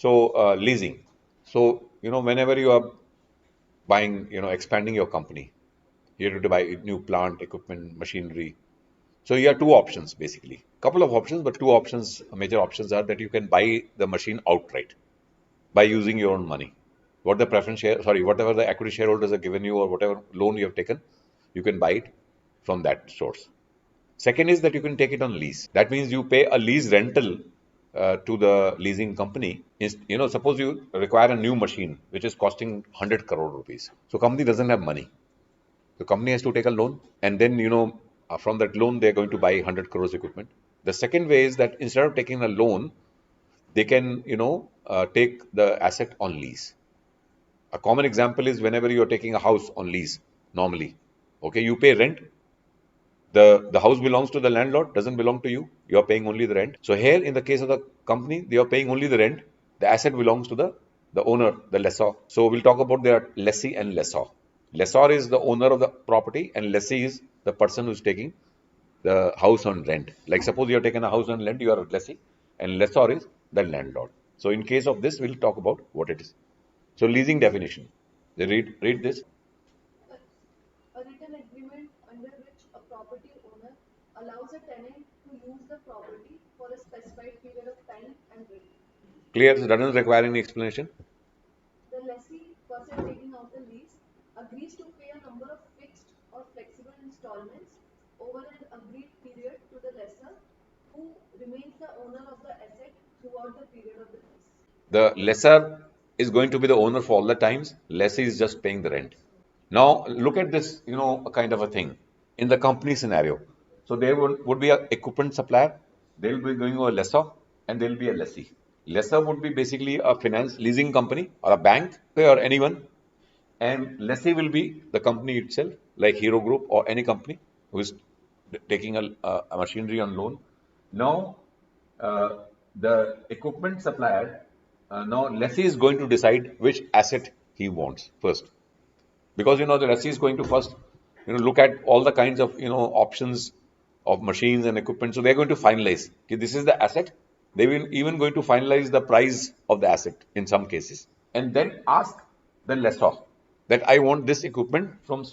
So leasing. So whenever you are buying, expanding your company, you have to buy new plant, equipment, machinery. So you have two options basically. Couple of options, but two options, major options are that you can buy the machine outright by using your own money. Whatever the equity shareholders have given you or whatever loan you have taken, you can buy it from that source. Second is that you can take it on lease. That means you pay a lease rental to the leasing company. Suppose you require a new machine which is costing 100 crore rupees. So company doesn't have money. The company has to take a loan, and then from that loan they're going to buy 100 crores equipment. The second way is that instead of taking a loan, they can take the asset on lease. A common example is whenever you're taking a house on lease, normally, okay, you pay rent. The house belongs to the landlord, doesn't belong to you. You're paying only the rent. So here, in the case of the company, they are paying only the rent. The asset belongs to the owner, the lessor. So we'll talk about their lessee and lessor. Lessor is the owner of the property, and lessee is the person who's taking the house on rent. Like suppose you're taking a house on rent, you are a lessee, and lessor is the landlord. So in case of this, we'll talk about what it is. So leasing definition. They read this. A written agreement under which a property owner allows a tenant to use the property for a specified period of time and rent. Clear? It doesn't require any explanation. The lessee, person taking out the lease, agrees to pay a number of fixed or flexible installments over an agreed period to the lessor, who remains the owner of the asset throughout the period of the lease. The lessor is going to be the owner for all the times. Lessee is just paying the rent. Now look at this, a kind of a thing in the company scenario. So there would be a equipment supplier. They'll be going to a lessor, and there'll be a lessee. Lessor would be basically a finance leasing company or a bank or anyone, and lessee will be the company itself, like Hero Group or any company who is taking a machinery on loan. Now, uh, the equipment supplier, now lessee is going to decide which asset he wants first, because the lessee is going to first look at all the kinds of options of machines and equipment. So they're going to finalize, okay, this is the asset. They will even going to finalize the price of the asset in some cases, and then ask the lessor that I want this equipment from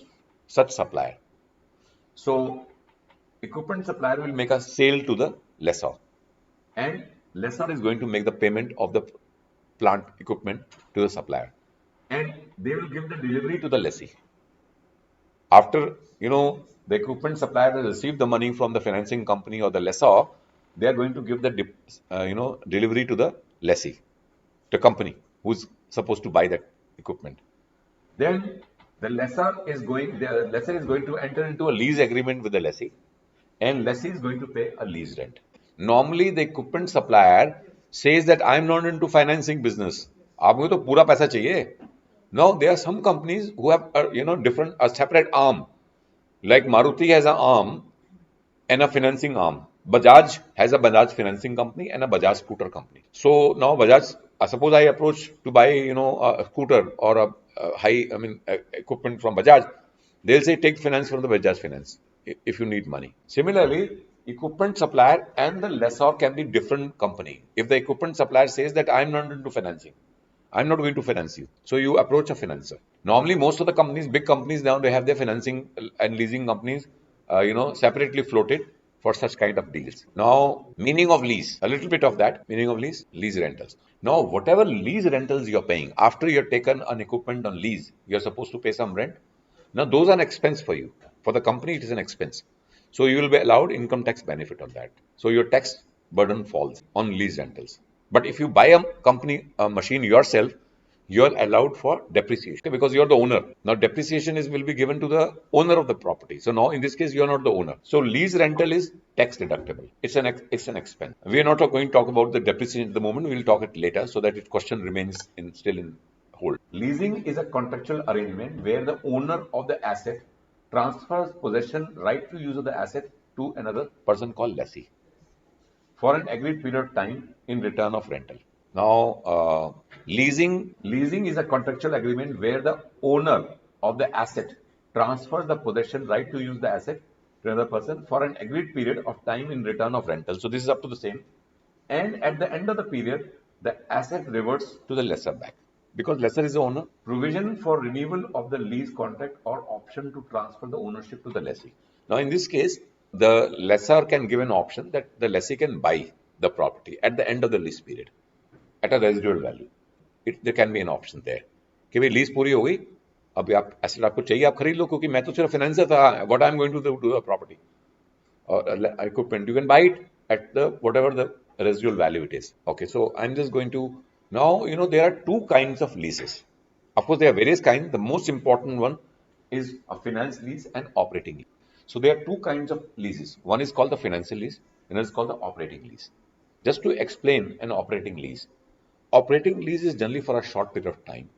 such supplier. So equipment supplier will make a sale to the lessor, and lessor is going to make the payment of the plant equipment to the supplier, and they will give the delivery to the lessee. After the equipment supplier has received the money from the financing company or the lessor, they are going to give the delivery to the lessee, the company who's supposed to buy that equipment. Then the lessor is going to enter into a lease agreement with the lessee, and lessee is going to pay a lease rent. Normally, the equipment supplier says that I'm not into financing business. आपको तो पूरा पैसा चाहिए. Now, there are some companies who have different a separate arm. Like Maruti has an arm and a financing arm. Bajaj has a Bajaj financing company and a Bajaj scooter company. So now Bajaj, suppose I approach to buy, a scooter or equipment from Bajaj, they'll say take finance from the Bajaj finance if you need money. Similarly, equipment supplier and the lessor can be different company. If the equipment supplier says that I'm not into financing, I'm not going to finance you. So you approach a financer. Normally, most of the companies, big companies now, they have their financing and leasing companies, separately floated for such kind of deals. Now, meaning of lease, a little bit of that, meaning of lease rentals. Now, whatever lease rentals you're paying, after you've taken an equipment on lease, you're supposed to pay some rent. Now, those are an expense for you. For the company, it is an expense. So you will be allowed income tax benefit on that. So your tax burden falls on lease rentals. But if you buy a machine yourself, you're allowed for depreciation, okay, because you're the owner. Now depreciation will be given to the owner of the property. So now in this case, you're not the owner. So lease rental is tax deductible. It's an expense. We are not going to talk about the depreciation at the moment. We'll talk it later, so that question remains still in hold. Leasing is a contractual arrangement where the owner of the asset transfers possession, right to use of the asset to another person called lessee for an agreed period of time in return of rental. Now, leasing is a contractual agreement where the owner of the asset transfers the possession right to use the asset to another person for an agreed period of time in return of rental. So this is up to the same. And at the end of the period, the asset reverts to the lessor back because lessor is the owner. Provision for renewal of the lease contract or option to transfer the ownership to the lessee. Now, in this case, the lessor can give an option that the lessee can buy the property at the end of the lease period at a residual value. There can be an option there कि भाई lease पूरी हो गई, अभी आप asset आपको चाहिए आप खरीद लो, क्योंकि मैं तो सिर्फ फाइनेंसर था, what I am going to do the property or equipment, you can buy it at the whatever the residual value it is. Okay, so I'm just going to now, there are two kinds of leases. Of course, there are various kinds. The most important one is a finance lease and operating lease. So there are two kinds of leases. One is called the financial lease, and another is called the operating lease. Just to explain an operating lease is generally for a short period of time.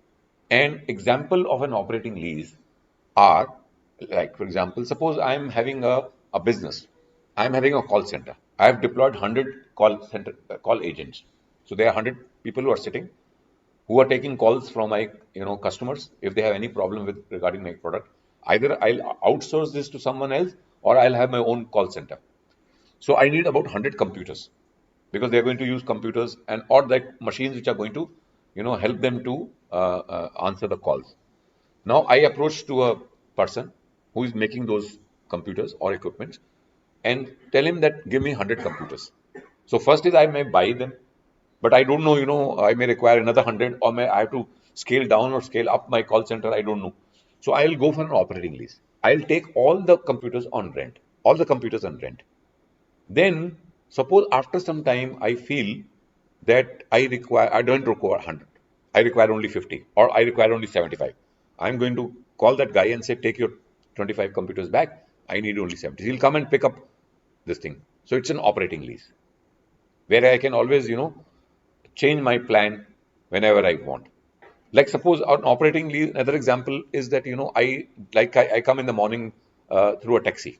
An example of an operating lease are, like, for example, suppose I'm having a business. I'm having a call center. I have deployed 100 call agents. So there are 100 people who are sitting, who are taking calls from my customers if they have any problem with regarding my product. Either I'll outsource this to someone else or I'll have my own call center. So I need about 100 computers because they're going to use computers and or like machines which are going to help them to answer the calls. Now I approach to a person who is making those computers or equipment and tell him that give me 100 computers. So first is I may buy them, but I don't know, I may require another 100 or may I have to scale down or scale up my call center. I don't know. So I'll go for an operating lease. I'll take all the computers on rent, all the computers on rent. Then suppose after some time I feel that I don't require 100. I require only 50 or I require only 75. I'm going to call that guy and say, take your 25 computers back. I need only 70. He'll come and pick up this thing. So it's an operating lease where I can always, change my plan whenever I want. Like suppose an operating lease, another example is that, I come in the morning through a taxi.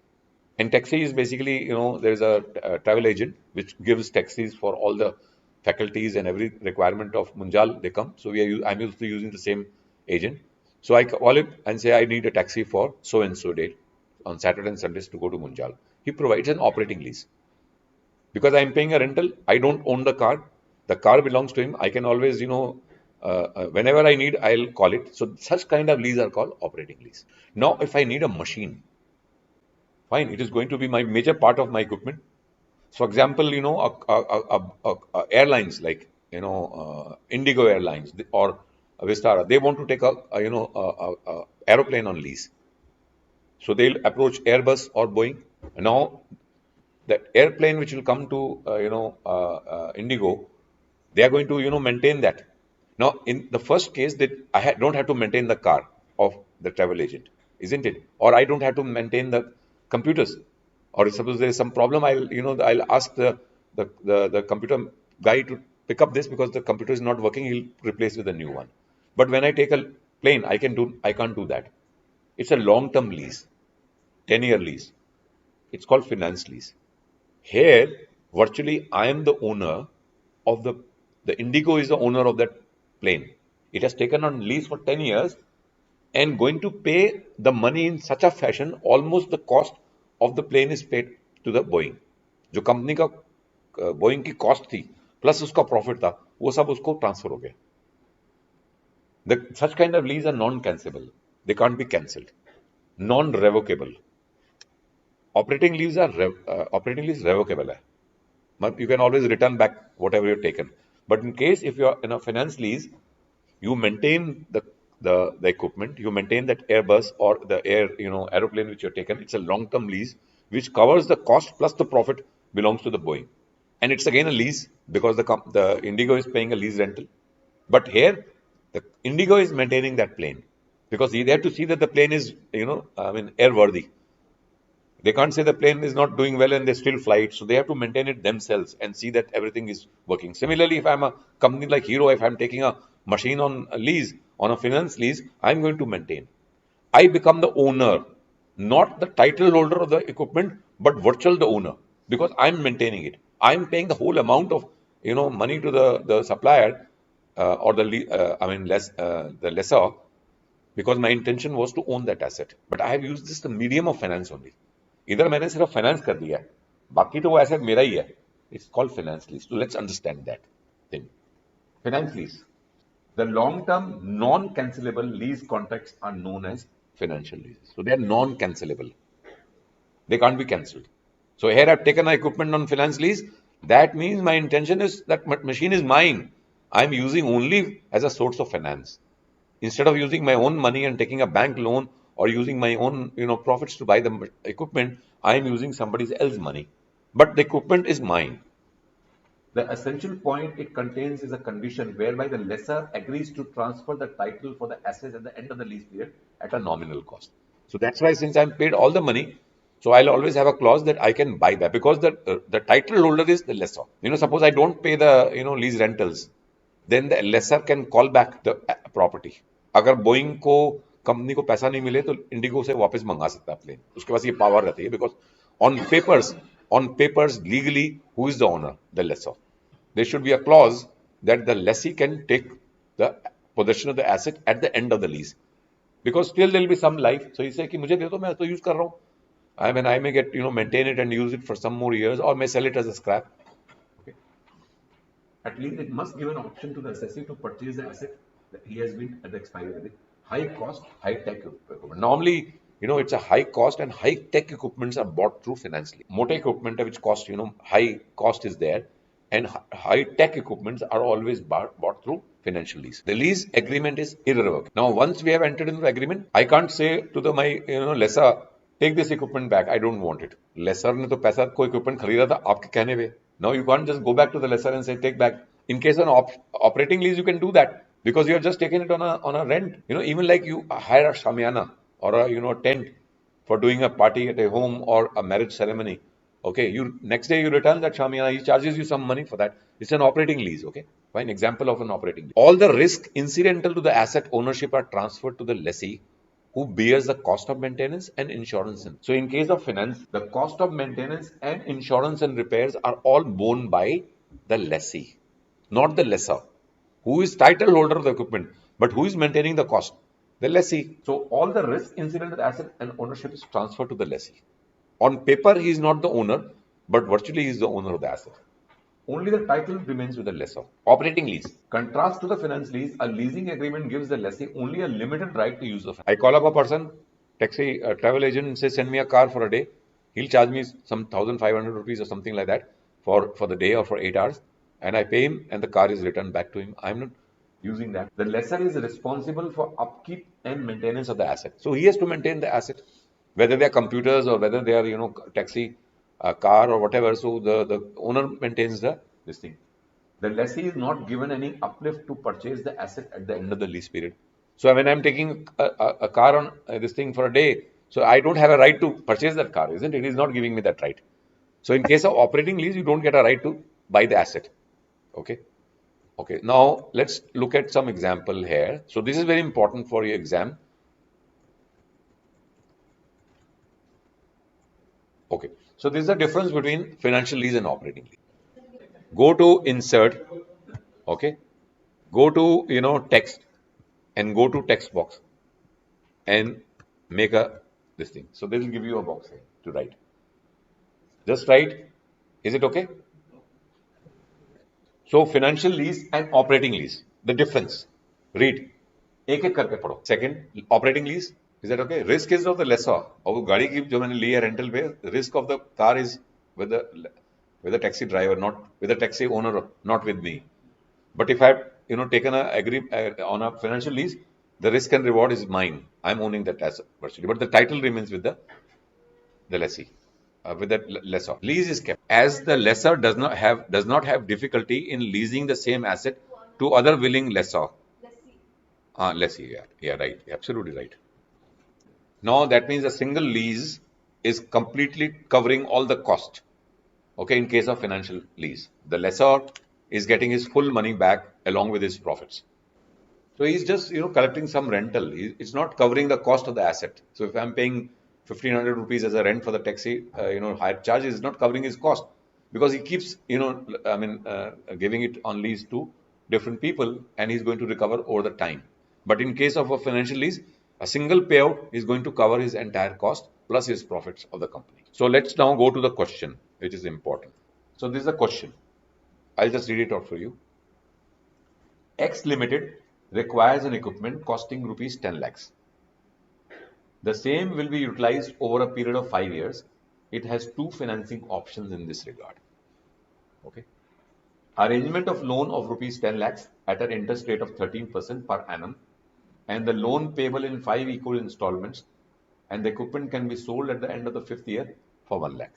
And taxi is basically, there is a travel agent which gives taxis for all the faculties and every requirement of Munjal. They come. So I'm used to using the same agent. So I call him and say I need a taxi for so and so date on Saturday and Sundays to go to Munjal. He provides an operating lease because I'm paying a rental. I don't own the car. The car belongs to him. I can always, whenever I need, I'll call it. So such kind of lease are called operating lease. Now, if I need a machine, fine, it is going to be my major part of my equipment. For example, airlines like Indigo Airlines or Vistara, they want to take a aeroplane on lease. So they'll approach Airbus or Boeing. Now, the airplane which will come to Indigo, they are going to maintain that. Now, in the first case, that don't have to maintain the car of the travel agent, isn't it? Or I don't have to maintain the computers. Or suppose there is some problem, I'll ask the computer guy to pick up this because the computer is not working. He'll replace with a new one. But when I take a plane, I can't do that. It's a long-term lease, 10-year lease. It's called finance lease. Here, virtually, I am the owner of the Indigo is the owner of that plane. It has taken on lease for 10 years and going to pay the money in such a fashion, almost the cost of the plane is paid to the Boeing. जो company का Boeing की cost थी plus उसका profit था वो सब उसको transfer हो गया. Such kind of lease are non-cancelable. They can't be cancelled. Non-revocable. Operating lease revocable है. But you can always return back whatever you've taken. But in case if you're in a finance lease, you maintain the equipment, you maintain that Airbus or the aeroplane which you've taken. It's a long-term lease which covers the cost plus the profit belongs to the Boeing. And it's again a lease because the Indigo is paying a lease rental. But here, the Indigo is maintaining that plane because they have to see that the plane is, airworthy. They can't say the plane is not doing well and they still fly it. So they have to maintain it themselves and see that everything is working. Similarly, if I'm a company like Hero, if I'm taking a machine on a lease, on a finance lease, I'm going to maintain. I become the owner, not the title holder of the equipment, but virtual the owner because I'm maintaining it. I'm paying the whole amount of money to the supplier or the lessor because my intention was to own that asset. But I have used this the medium of finance only. इधर मैंने सिर्फ finance कर दिया है बाकी तो वो asset मेरा ही है. It's called finance lease. So let's understand that thing. Finance lease. The long-term non-cancelable lease contracts are known as financial leases. So they are non-cancelable. They can't be cancelled. So here I've taken my equipment on finance lease. That means my intention is that machine is mine. I'm using only as a source of finance. Instead of using my own money and taking a bank loan or using my own profits to buy the equipment, I'm using somebody else's money. But the equipment is mine. The essential point it contains is a condition whereby the lessor agrees to transfer the title for the assets at the end of the lease period at a nominal cost. So that's why since I'm paid all the money, so I'll always have a clause that I can buy back because the title holder is the lessor. Suppose I don't pay the lease rentals, then the lessor can call back the property. अगर Boeing को company को पैसा नहीं मिले तो Indigo से वापस मंगा सकता है प्लेन. उसके पास ये पावर रहती है because on papers legally who is the owner? The lessor. There should be a clause that the lessee can take the possession of the asset at the end of the lease because still there will be some life. So he say कि मुझे दे दो मैं तो use कर रहा हूँ. I may get maintain it and use it for some more years or may sell it as a scrap. Okay. At least it must give an option to the assessee to purchase the asset that he has been at the expiry date. High cost, high tech equipment. Normally, it's a high cost and high tech equipments are bought through finance lease. Motor equipment which cost, high cost is there, and high tech equipments are always bought through financial lease. The lease agreement is irrevocable. Now, once we have entered into the agreement, I can't say to the my lessor, take this equipment back. I don't want it. Lessor ने तो पैसा कोई equipment खरीदा था आपके कहने पे. Now you can't just go back to the lessor and say take back. In case of an operating lease, you can do that because you have just taken it on a rent. Even like you hire a shamiana or a tent for doing a party at a home or a marriage ceremony. Okay, you next day you return that shamiana. He charges you some money for that. It's an operating lease. Okay, fine. Example of an operating lease. All the risk incidental to the asset ownership are transferred to the lessee, who bears the cost of maintenance and insurance. So in case of finance, the cost of maintenance and insurance and repairs are all borne by the lessee, not the lessor, who is title holder of the equipment, but who is maintaining the cost? The lessee. So all the risk incident to the asset and ownership is transferred to the lessee. On paper, he is not the owner, but virtually he is the owner of the asset. Only the title remains with the lessor. Operating lease. Contrast to the finance lease, a leasing agreement gives the lessee only a limited right to use the finance. I call up a person, taxi travel agent, and say, send me a car for a day. He'll charge me some 1,500 rupees or something like that for the day or for 8 hours. And I pay him and the car is returned back to him. I'm not using that. The lessor is responsible for upkeep and maintenance of the asset. So he has to maintain the asset, whether they are computers or whether they are, taxi, car or whatever. So the owner maintains this thing. The lessee is not given any uplift to purchase the asset at the end of the lease period. So when I'm taking a car on this thing for a day, so I don't have a right to purchase that car, isn't it? It is not giving me that right. So in case of operating lease, you don't get a right to buy the asset. Okay. Okay. Now let's look at some example here. So this is very important for your exam. Okay. So this is the difference between financial lease and operating lease. Go to insert. Okay. Go to text and go to text box and make this thing. So they will give you a box here to write. Just write. Is it okay? So financial lease and operating lease. The difference. Read. एक एक करके पढ़ो. Second, operating lease. Is that okay? Risk is of the lessor. और वो गाड़ी की जो मैंने ली है rental पे, risk of the car is with the taxi driver, not with the taxi owner, not with me. But if I've taken on a financial lease, the risk and reward is mine. I'm owning that asset virtually, but the title remains with the lessee, with the lessor. Lease is kept as the lessor does not have difficulty in leasing the same asset to other willing lessor. Lessee, yeah, right, absolutely right. Now that means a single lease is completely covering all the cost. Okay, in case of financial lease, the lessor is getting his full money back along with his profits. So he's just collecting some rental. It's not covering the cost of the asset. So if I'm paying 1,500 rupees as a rent for the taxi, hire charge is not covering his cost because he keeps giving it on lease to different people and he's going to recover over the time. But in case of a financial lease, a single payout is going to cover his entire cost plus his profits of the company. So let's now go to the question, which is important. So this is the question. I'll just read it out for you. X Limited requires an equipment costing rupees 10 lakhs. The same will be utilized over a period of 5 years. It has two financing options in this regard. Okay. Arrangement of loan of rupees 10 lakhs at an interest rate of 13% per annum, and the loan payable in 5 equal installments, and the equipment can be sold at the end of the 5th year for 1 lakh.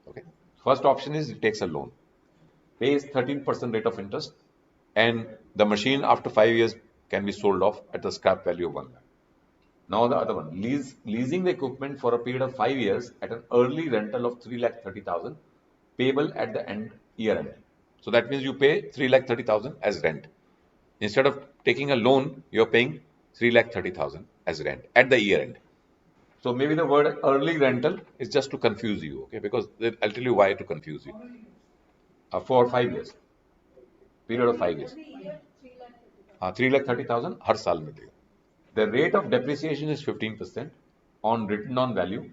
Okay. First option is it takes a loan, pays 13% rate of interest, and the machine after 5 years can be sold off at the scrap value of 1 lakh. Now the other one, leasing the equipment for a period of 5 years at an early rental of 3,30,000 payable at the year end. So that means you pay 3,30,000 as rent. Instead of taking a loan, you're paying 3,30,000 as rent at the year end. So maybe the word early rental is just to confuse you, okay? Because I'll tell you why to confuse you. For 5 years, period of 5 years. 3,30,000 हर साल में देगा. The rate of depreciation is 15% on written on value.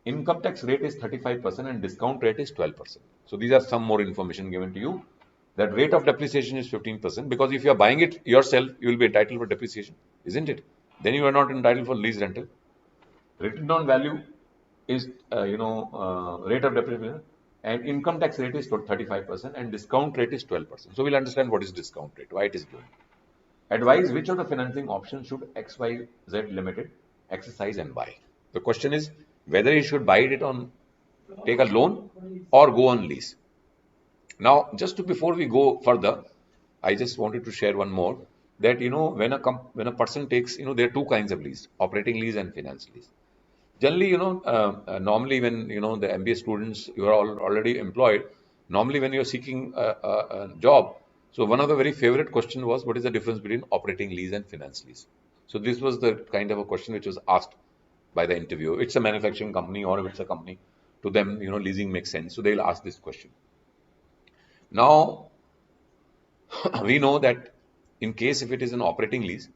Income tax rate is 35% and discount rate is 12%. So these are some more information given to you. That rate of depreciation is 15% because if you are buying it yourself, you will be entitled for depreciation, isn't it? Then you are not entitled for lease rental. Written on value is, rate of depreciation, and income tax rate is 35% and discount rate is 12%. So we'll understand what is discount rate, why it is given. Advise which of the financing options should XYZ Limited exercise and buy. The question is whether he should buy it on, take a loan or go on lease. Now, before we go further, I just wanted to share one more that when a person takes, there are two kinds of lease: operating lease and finance lease. Generally, normally when the MBA students, you are already employed. Normally, when you are seeking a job, so one of the very favorite question was, what is the difference between operating lease and finance lease? So this was the kind of a question which was asked by the interviewer. It's a manufacturing company or if it's a company, to them, leasing makes sense. So they'll ask this question. Now, we know that in case if it is an operating lease,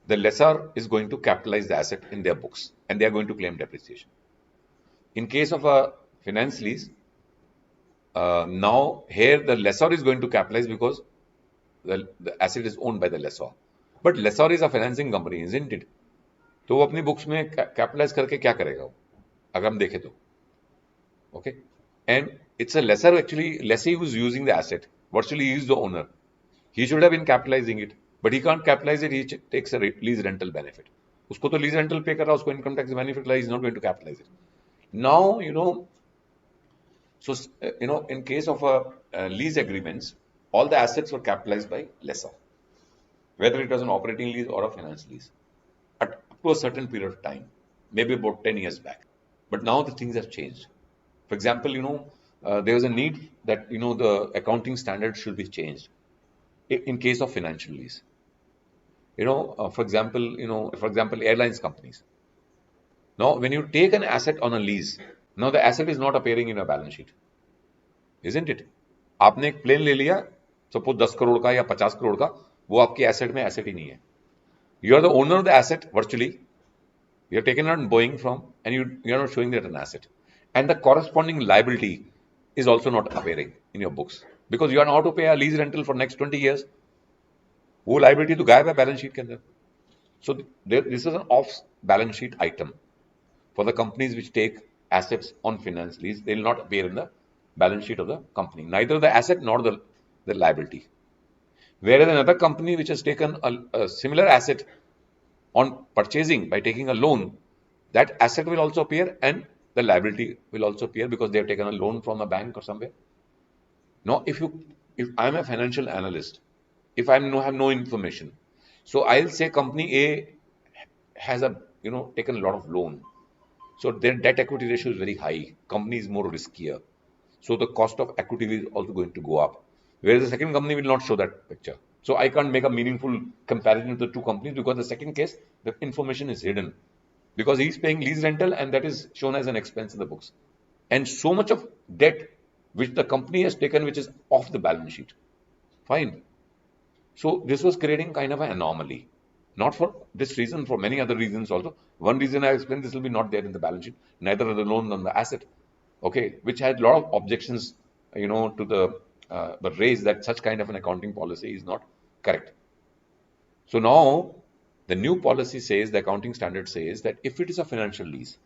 the lessor is going to capitalize the asset in their books and they are going to claim depreciation. In case of a finance lease, now here the lessor is going to capitalize because the asset is owned by the lessor. But lessor is a financing company, isn't it? तो वो अपनी books में capitalise करके क्या करेगा वो, अगर हम देखें तो, okay? And it's a lessor actually, lessee who's using the asset. Virtually, he is the owner. He should have been capitalizing it, but he can't capitalize it. He takes a lease rental benefit. उसको तो lease rental pay कर रहा, उसको income tax benefit La, he's not going to capitalize it. Now, so in case of a lease agreements, all the assets were capitalized by lessor, whether it was an operating lease or a finance lease, up to a certain period of time, maybe about 10 years back. But now the things have changed. For example, there was a need that the accounting standards should be changed in case of financial lease. For example, airlines companies. Now, when you take an asset on a lease, now the asset is not appearing in a balance sheet, isn't it? आपने एक plane ले लिया, suppose 10 crore का या 50 करोड़ का, वो आपके asset में एसेट ही नहीं है. You are the owner of the asset virtually. You are taken on Boeing from, and you are not showing that an asset, and the corresponding liability is also not appearing in your books because you are not to pay a lease rental for next 20 years. वो liability तो गायब है balance sheet के अंदर. So this is an off balance sheet item for the companies which take assets on finance lease. They will not appear in the balance sheet of the company, neither the asset nor the liability. Whereas another company which has taken a similar asset on purchasing by taking a loan, that asset will also appear and the liability will also appear because they have taken a loan from a bank or somewhere. Now, if I'm a financial analyst, if I have no information, so I'll say company A has taken a lot of loan, so their debt equity ratio is very high. Company is more riskier, so the cost of equity is also going to go up. Whereas the second company will not show that picture. So I can't make a meaningful comparison of the two companies because the second case, the information is hidden because he's paying lease rental and that is shown as an expense in the books. And so much of debt which the company has taken, which is off the balance sheet. Fine. So this was creating kind of an anomaly. Not for this reason, for many other reasons also. One reason I explained, this will be not there in the balance sheet, neither are the loan on the asset. Okay, which had a lot of objections, to the but raised that such kind of an accounting policy is not correct. So now the new policy says, the accounting standard says that if it is a financial lease,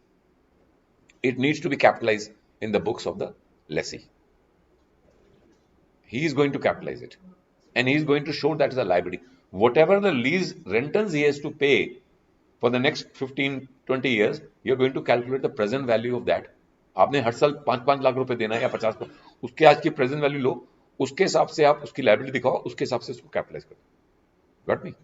it needs to be capitalized in the books of the lessee. He is going to capitalize it, and he is going to show that as a liability. Whatever the lease rentals he has to pay for the next 15-20 years, you're going to calculate the present value of that. आपने हर साल 5-5 लाख रुपए देना है या 50, उसके आज की present value लो, उसके हिसाब से आप उसकी लायबिलिटी दिखाओ, उसके हिसाब से उसको कैपिटलाइज करो. Got me?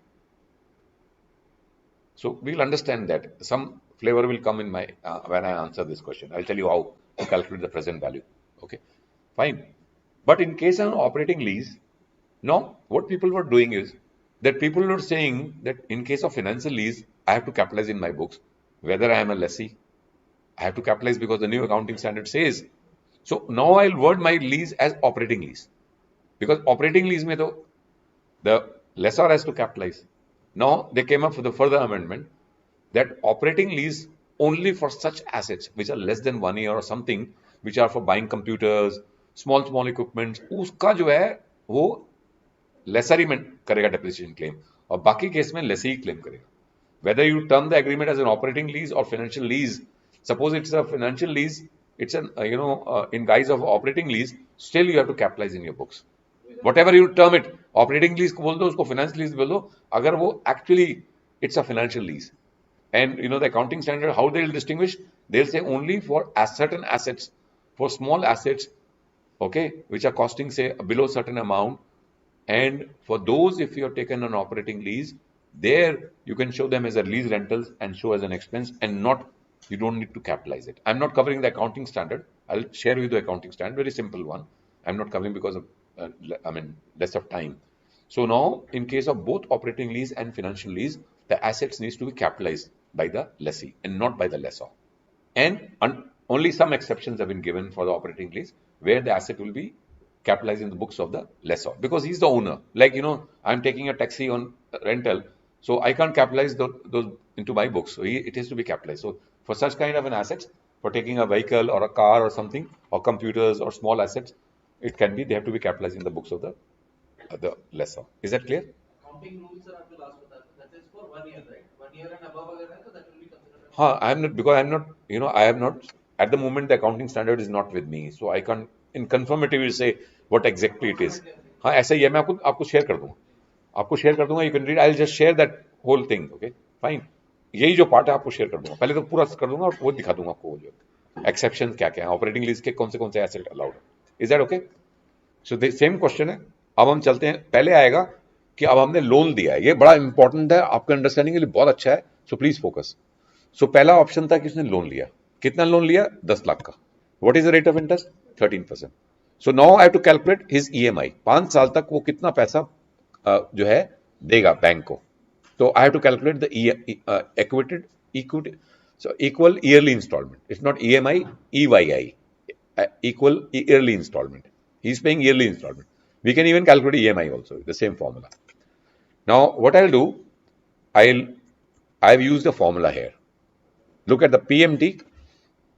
So we'll understand that. Some flavor will come in my when I answer this question. I'll tell you how to calculate the present value. Okay, fine. But in case of an operating lease, now what people were doing is that people were saying that in case of financial lease, I have to capitalize in my books. Whether I am a lessee, I have to capitalize because the new accounting standard says. So now I'll word my lease as operating lease, because operating lease mein to the lessor has to capitalize. Now they came up with a further amendment that operating lease only for such assets which are less than 1 year or something, which are for buying computers, small equipment, उसका जो है वो laser ही करेगा depreciation claim, और बाकी case में laser ही claim करेगा. Whether you term the agreement as an operating lease or financial lease, suppose it's a financial lease, it's an in guise of operating lease, still you have to capitalize in your books. Whatever you term it, operating lease को बोल दो, उसको finance lease बोल दो, अगर वो actually it's a financial lease. And the accounting standard, how they'll distinguish, they'll say only for certain assets, for small assets, okay, which are costing say below certain amount, and for those if you have taken an operating lease, there you can show them as a lease rentals and show as an expense, and not, you don't need to capitalize it. I'm not covering the accounting standard. I'll share with you the accounting standard, very simple one. I'm not covering because of less of time. So now in case of both operating lease and financial lease, the assets needs to be capitalized by the lessee and not by the lessor. And only some exceptions have been given for the operating lease, where the asset will be capitalized in the books of the lessor, because he's the owner. Like, I'm taking a taxi on rental, so I can't capitalize those into my books. So it has to be capitalized. So for such kind of an assets, for taking a vehicle or a car or something, or computers or small assets, it can be, they have to be capitalized in the books of the lessor. Is that clear? Accounting rules are आपको last बता that is for 1 year, right? 1 year and above अगर है तो that will be considered. I am not, because I am not, I have not, at the moment the accounting standard is not with me, so I can't in confirmative say what exactly it is. हाँ ऐसा ही है, मैं आपको share कर दूंगा, you can read. I'll just share that whole thing. Okay, fine. यही जो part है आपको शेयर कर दूंगा, पहले तो पूरा कर दूंगा और वो दिखा दूंगा आपको, वो जो एक्सेप्शन क्या क्या है, ऑपरेटिंग लीज के कौन से एसेट अलाउड है. Is that okay? So same question है. अब हम चलते हैं, पहले आएगा कि अब हमने लोन दिया है, ये बड़ा इंपॉर्टेंट है आपके अंडरस्टैंडिंग के लिए, बहुत अच्छा है, सो प्लीज फोकस. सो पहला ऑप्शन था कि उसने लोन लिया. कितना लोन लिया? 10 लाख का. What is the rate of interest? 13%. So now I have to calculate his EMI. 5 साल तक वो कितना पैसा जो है देगा बैंक को. So I have to calculate the equity, so equal yearly installment. It's not EMI, EYI, equal yearly installment. He's paying yearly installment. We can even calculate EMI also, the same formula. Now what I'll do, I've used the formula here. Look at the PMT.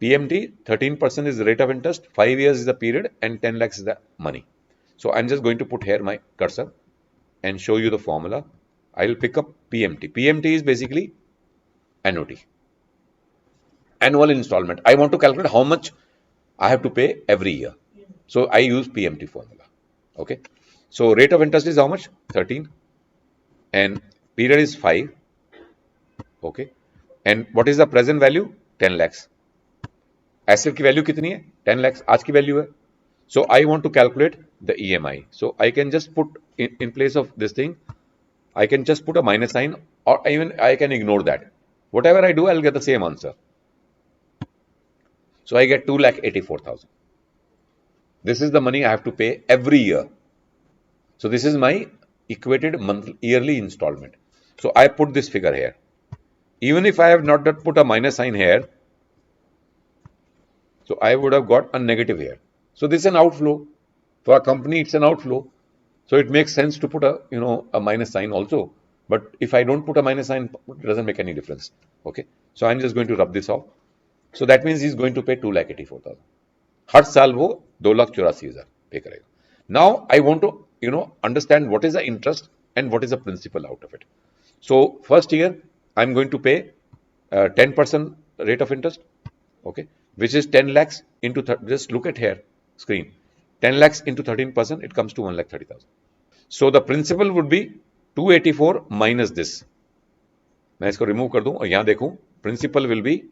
PMT 13% is the rate of interest, 5 years is the period, and 10 lakhs is the money. So I'm just going to put here my cursor and show you the formula. I'll pick up PMT. PMT is basically annuity, annual installment. I want to calculate how much I have to pay every year. So I use PMT formula. Okay. So rate of interest is how much? 13. And period is 5. Okay. And what is the present value? 10 lakhs. Asset की value कितनी है? 10 lakhs. आज की value है. So I want to calculate the EMI. So I can just put in place of this thing, I can just put a minus sign, or even I can ignore that. Whatever I do, I'll get the same answer. So I get 2,84,000. This is the money I have to pay every year. So this is my equated yearly installment. So I put this figure here. Even if I have not put a minus sign here, so I would have got a negative here. So this is an outflow. For a company, it's an outflow. So it makes sense to put a minus sign also. But if I don't put a minus sign, it doesn't make any difference. Okay. So I'm just going to rub this off. So that means he's going to pay 2,84,000. हर साल वो 2,84,000 पे करेगा. Now I want to, understand what is the interest and what is the principal out of it. So first year, I'm going to pay 10% rate of interest, okay, which is 10 lakhs into, just look at here, screen, 10 lakhs into 13%, it comes to 1,30,000. So the principal would be 284 minus this. मैं इसको remove कर दूं और यहां देखूं, principal will be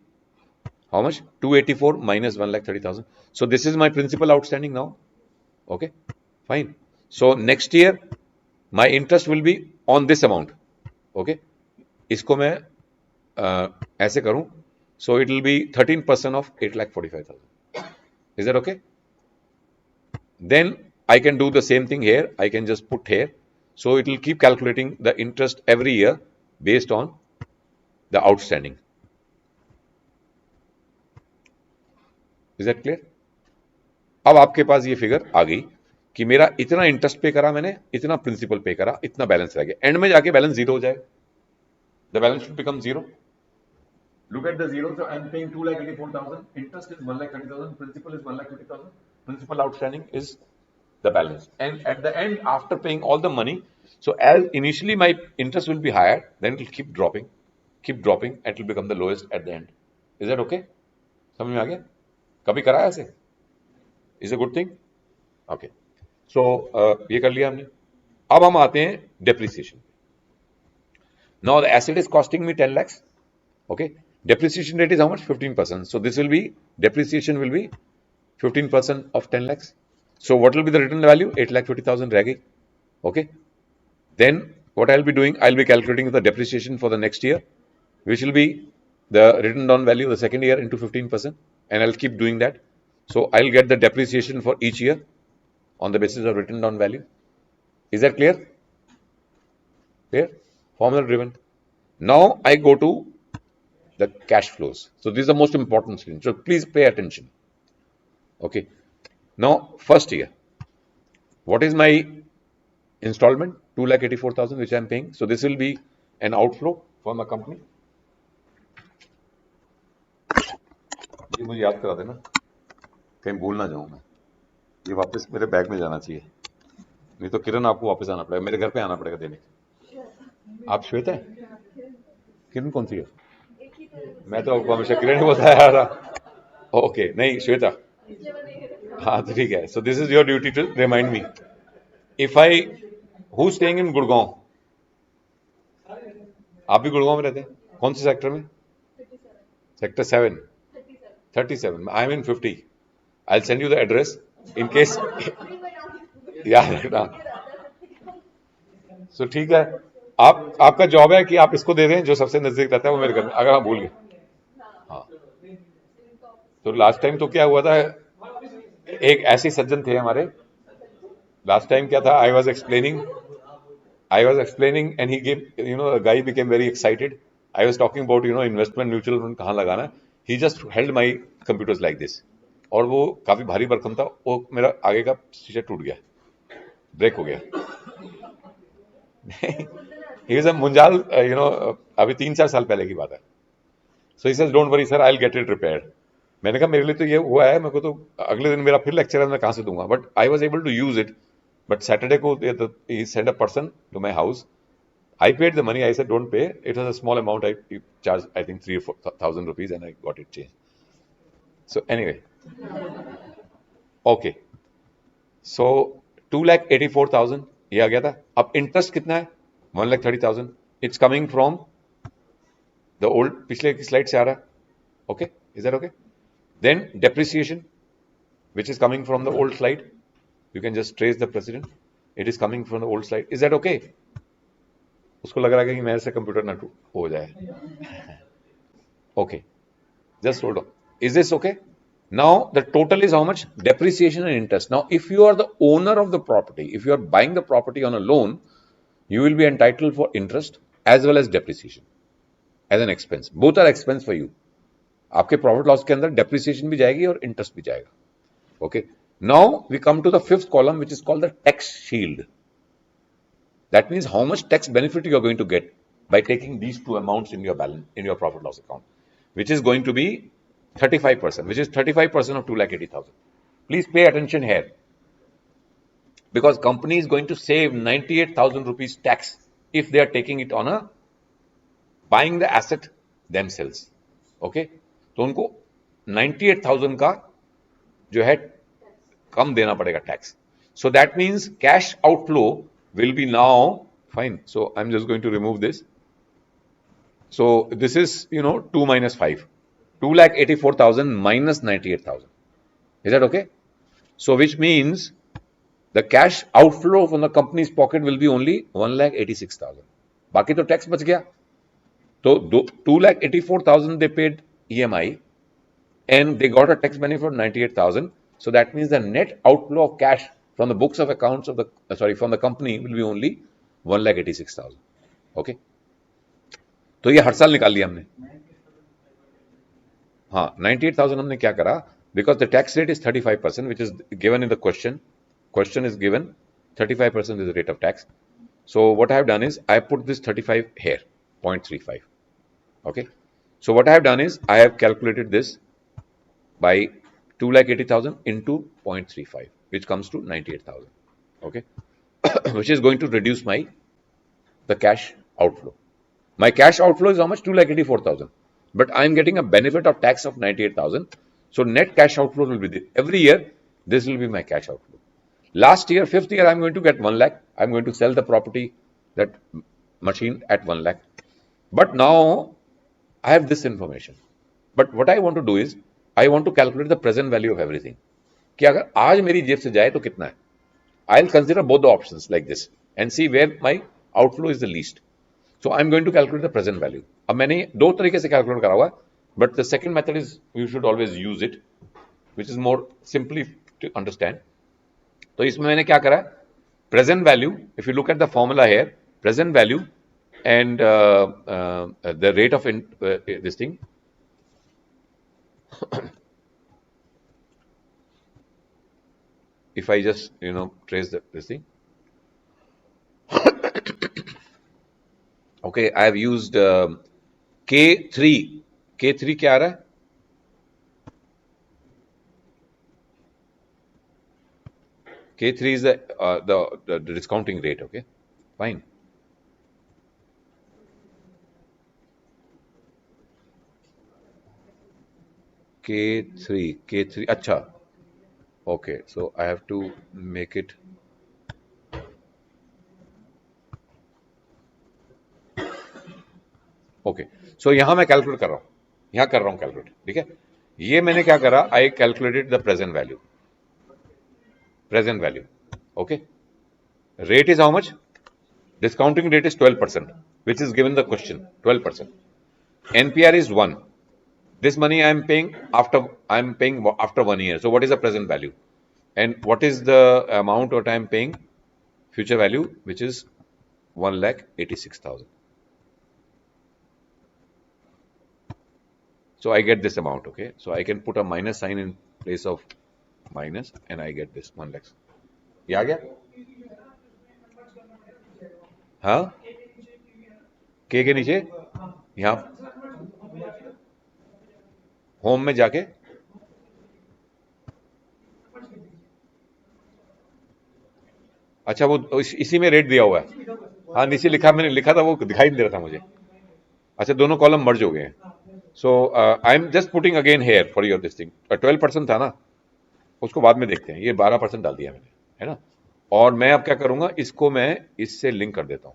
how much? 284 minus 1,30,000. So this is my principal outstanding now. Okay, fine. So next year my interest will be on this amount. Okay, इसको मैं ऐसे करूं, so it will be 13% of 8,45,000. Is that okay? Then I can do the same thing here. I can just put here. So it will keep calculating the interest every year based on the outstanding. Is that clear? अब आपके पास ये figure आ गई कि मेरा इतना interest पे करा मैंने, इतना प्रिंसिपल पे करा, इतना बैलेंस रह गया, एंड में जाके बैलेंस जीरो हो जाएगा. The balance should become zero. Look at the zero. So I'm paying 2,84,000. Interest is 1,30,000. Principal is 1,20,000. Principal outstanding is the balance. And at the end, after paying all the money, so as initially my interest will be higher, then it will keep dropping, and it will become the lowest at the end. Is that okay? समझ में आ गया? कभी करा है ऐसे? Is a good thing? Okay. So ये कर लिया हमने. अब हम आते हैं depreciation. Now the asset is costing me 10 lakhs. Okay. Depreciation rate is how much? 15%. So this will be, depreciation will be 15% of 10 lakhs. So what will be the written value? 8,50,000 रह गई. Okay. Then what I'll be doing, I'll be calculating the depreciation for the next year, which will be the written down value the second year into 15%, and I'll keep doing that. So I'll get the depreciation for each year on the basis of written down value. Is that clear? Clear? Formula driven. Now I go to the cash flows. So this is the most important screen. So please pay attention. Okay. Now first year, what is my installment? 2,84,000 which I am paying. So this will be an outflow from the company. ये मुझे याद करा देना, कहीं भूल ना जाऊं मैं. ये वापस मेरे बैग में जाना चाहिए, नहीं तो किरण आपको वापस आना पड़ेगा, मेरे घर पे आना पड़ेगा देने. आप श्वेता है? किरण कौन सी है? मैं तो आपको हमेशा किरण ही बोलता आ रहा. ओके, नहीं श्वेता. हाँ तो ठीक है. So this is your duty to remind me. If I, who staying in Gurgaon? आप भी गुड़गांव में रहते हैं? कौन से सेक्टर में? Sector 7. 37. I am in 50. I send you the address in case. यार सो ठीक है. आपका जॉब है कि आप इसको दे दें, जो सबसे नजदीक रहता है वो मेरे घर में, अगर आप भूल गए. हाँ. तो लास्ट टाइम तो क्या हुआ था, एक ऐसे सज्जन थे हमारे. लास्ट टाइम क्या था, I was explaining and he gave, guy became very excited. I was talking about investment, mutual fund कहाँ लगाना. He just held my computers like this, और वो काफी भारी भरकम था. वो मेरा आगे का शीशा टूट गया, ब्रेक हो गया. He is a Munjal, अभी 3-4 साल पहले की बात है. So he says, don't worry sir, I'll get it repaired. मैंने कहा मेरे लिए तो ये हुआ है, मेरे को तो अगले दिन मेरा फिर लेक्चर है, मैं कहाँ से दूंगा. But I was able to use it. But Saturday को he sent a person to my house. I paid the money. I said, don't pay. It was a small amount. I charged, I think, 3 or 4,000 rupees, and I got it changed. So anyway, okay. So 2,84,000 ये आ गया था. अब interest कितना है? 1,30,000. It's coming from the old, पिछले की slide से आ रहा है. Okay, is that okay? Then depreciation which is coming from the old slide. You can just trace the precedent. It is coming from the old slide. Is that okay? उसको लग रहा है कि मेरे से कंप्यूटर ना हो जाए. Okay, just hold on. Is this okay? Now the total is how much? Depreciation and interest. Now if you are the owner of the property, if you are buying the property on a loan, you will be entitled for interest as well as depreciation as an expense. Both are expense for you. आपके profit loss के अंदर depreciation भी जाएगी और interest भी जाएगा. Okay. Now we come to the fifth column, which is called the tax shield. That means how much tax benefit you are going to get by taking these two amounts in your balance, in your profit loss account, which is going to be 35%, which is 35% of 2,80,000. Please pay attention here. because company is going to save 98,000 rupees tax if they are taking it on a buying the asset themselves. Okay, तो उनको 98,000 का जो है कम देना पड़ेगा tax. So that means cash outflow will be now fine. So I'm just going to remove this. So this is 2 minus 5, 2,84,000 minus 98,000. Is that okay? So which means the cash outflow from the company's pocket will be only 1,86,000. बाकी तो tax बच गया. तो 2,84,000 they paid EMI and they got a tax benefit of 98,000. So that means the net outflow of cash from the books of accounts of the from the company will be only 1,86,000. Okay. तो ये हर साल निकाल लिया हमने. हाँ, 98,000 हमने क्या करा, because the tax rate is 35%, which is given in the question. Question is given 35% is the rate of tax. So what I have done is I put this 35 here, 0.35. Okay. So what I have done is I have calculated this by 2,80,000 into 0.35, which comes to 98,000. Okay. Which is going to reduce the cash outflow. My cash outflow is how much? 2,84,000. But I am getting a benefit of tax of 98,000. So net cash outflow will be this. Every year, this will be my cash outflow. Last year, 5th year, I'm going to get 1 lakh. I'm going to sell the property, that machine at 1 lakh. But now, I have this information. But what I want to do is, I want to calculate the present value of everything. कि अगर आज मेरी जेब से जाए तो कितना है? I'll consider both the options like this and see where my outflow is the least. So I'm going to calculate the present value. अब मैंने दो तरीके से calculate करा हुआ है, but the second method is you should always use it, which is more simply to understand. तो इसमें मैंने क्या करा है? Present value. If you look at the formula here, present value and the rate of this thing. If I just trace this thing. Okay, I have used K3. K3 क्या आ रहा है? K3 is the discounting rate. Okay, fine. K3. अच्छा. Okay, so I have to make it. Okay, so यहां मैं calculate कर रहा हूं, यहां कर रहा हूं कैलकुलेट. ठीक है, ये मैंने क्या करा, I calculated the present value. Okay, rate is how much? Discounting rate is 12%, which is given the question. 12%. NPR is 1. This money I am paying after 1 year. So what is the present value? And what is the amount what I am paying? Future value, which is 1,86,000. So I get this amount. Okay, so I can put a minus sign in place of minus, and I get this 1 lakh. ये आ गया? हाँ, के नीचे यहाँ home में जाके अच्छा, वो इसी में रेट दिया हुआ है. हाँ, नीचे लिखा, मैंने लिखा था, वो दिखाई नहीं दे रहा था मुझे. अच्छा, दोनों कॉलम मर्ज हो गए हैं. So I am just putting again here for your this thing. 12% था ना, उसको बाद में देखते हैं. ये 12% डाल दिया मैंने, है ना. और मैं अब क्या करूंगा, इसको मैं इससे लिंक कर देता हूं.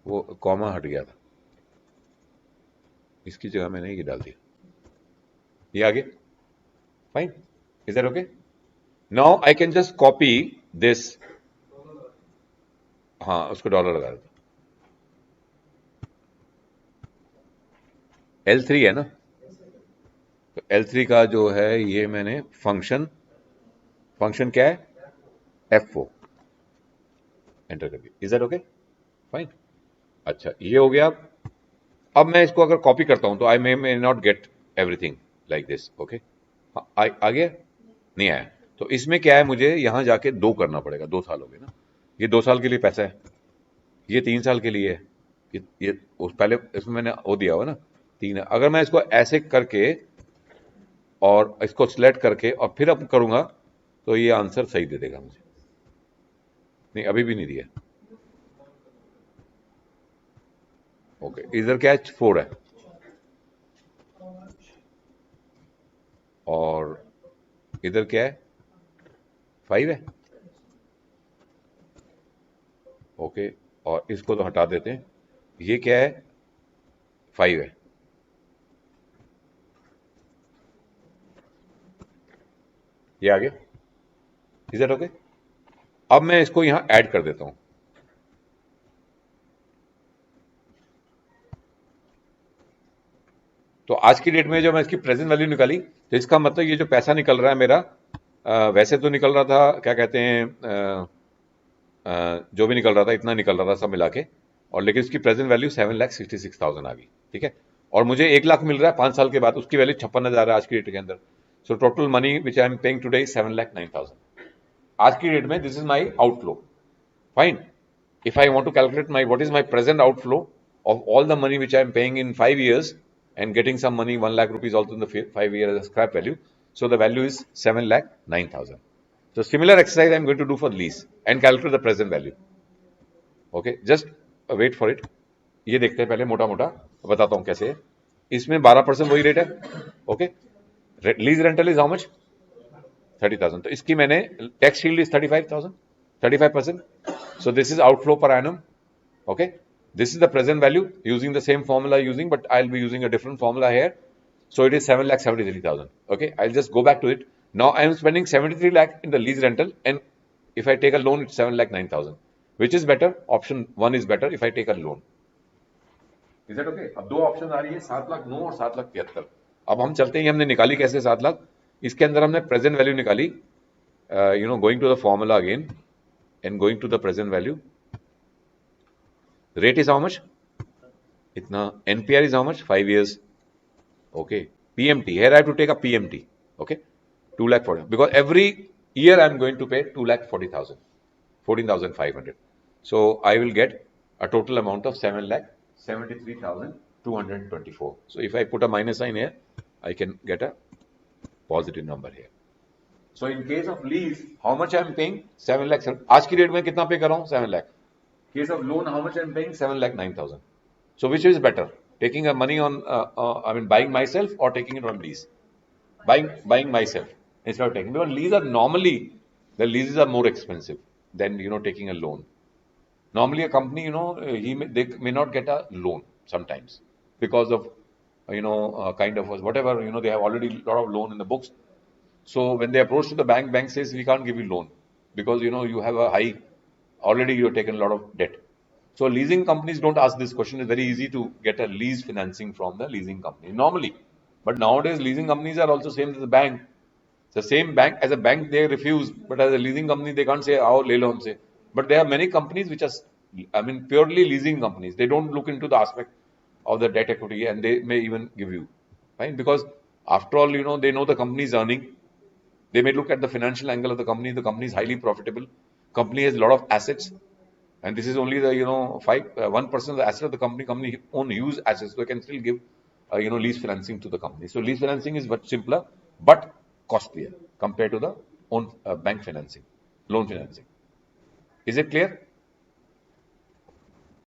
वो कॉमा हट गया था, इसकी जगह मैंने ये डाल दिया. ये आगे fine. Is that okay? Now I can just copy this. हाँ, उसको डॉलर लगा देता. L3 है ना, तो L3 का जो है ये मैंने फंक्शन क्या है? F4 एंटर कर दिया. Is that okay? फाइन. अच्छा, ये हो गया. अब मैं इसको अगर कॉपी करता हूं तो I may not get everything like this. Okay, आ गया? नहीं आया. तो इसमें क्या है, मुझे यहां जाके 2 करना पड़ेगा. 2 साल हो गए ना, ये 2 साल के लिए पैसा है, ये 3 साल के लिए है. ये उस पहले इसमें मैंने वो दिया हुआ ना 3 है। अगर मैं इसको ऐसे करके और इसको सिलेक्ट करके और फिर अब करूंगा तो ये आंसर सही दे देगा मुझे। नहीं, अभी भी नहीं दिया। ओके, इधर क्या है, 4 है और इधर क्या है, 5 है। ओके, और इसको तो हटा देते हैं। ये क्या है, 5 है। ये आ गया। Is that okay? अब मैं इसको यहां ऐड कर देता हूं। तो आज की डेट में जो मैं इसकी प्रेजेंट वैल्यू निकाली, तो इसका मतलब ये जो पैसा निकल रहा है मेरा, वैसे तो निकल रहा था, क्या कहते हैं, जो भी निकल रहा था इतना निकल रहा था सब मिला के, और लेकिन इसकी प्रेजेंट वैल्यू 7,66,000 आ गई। ठीक है, और मुझे 1 लाख मिल रहा है 5 साल के बाद, उसकी वैल्यू 56,000 है आज की डेट के अंदर। So total money which I am paying today 7,09,000 आज की डेट में। This is my outflow. Fine. If I want to calculate what is my present outflow of all the money which I am paying in 5 years and getting some money, 1 lakh rupees also in the 5 years as a scrap value. So the value is 7,09,000. So similar exercise I am going to do for lease and calculate the present value. Okay, just wait for it. ये देखते हैं पहले मोटा मोटा, बताता हूँ कैसे है। इसमें 12% वही रेट है। Okay, lease rental is how much, 30,000। तो इसकी मैंने tax shield is 35,000, 35%. So this is outflow per annum. Okay, this is the present value using the same formula using, but I'll be using a different formula here. So it is 7,73,000. Okay, I'll just go back to it. Now I am spending 73 lakh in the lease rental, and if I take a loan, it's 7,09,000. Which is better? Option 1 is better if I take a loan. Is that okay? अब दो option आ रही है, 7,09,000 और 7,73,000। अब हम चलते हैं, हमने निकाली कैसे 7 लाख। इसके अंदर हमने प्रेजेंट वैल्यू निकाली, going to the formula again and going to the present value. Rate is how much? Itna. NPR is how much? 5 years. Okay. PMT. Here I have to take a PMT. Okay. 2 lakh 40. Because every year I am going to pay 2 lakh 40,000. 14,500. So I will get a total amount of 7 lakh 73,224. So if I put a minus sign here, I can get a positive number here. So in case of lease, how much I am paying? 7 lakh. आज की date में कितना पे कर रहा हूँ? 7 lakh. Case of loan, how much I am paying? 7,09,000. So which is better? Taking a money on, I mean, buying myself or taking it on lease? Buying myself instead of taking. Because lease are normally, the leases are more expensive than, taking a loan. Normally a company, they may not get a loan sometimes because of, kind of whatever, they have already a lot of loan in the books. So when they approach to the bank says we can't give you loan because you have a high, already you have taken a lot of debt. So leasing companies don't ask this question. It's very easy to get a lease financing from the leasing company normally. But nowadays leasing companies are also same as the bank. The same bank, as a bank they refuse, but as a leasing company they can't say आओ ले लो हमसे. But there are many companies which are, I mean, purely leasing companies. They don't look into the aspect of the debt equity and they may even give you, right? Because after all, they know the company is earning. They may look at the financial angle of the company. The company is highly profitable. Company has a lot of assets, and this is only the 1% of the asset of the company. Company own huge assets, so they can still give lease financing to the company. So lease financing is much simpler but costlier compared to the own bank financing, loan financing. Is it clear?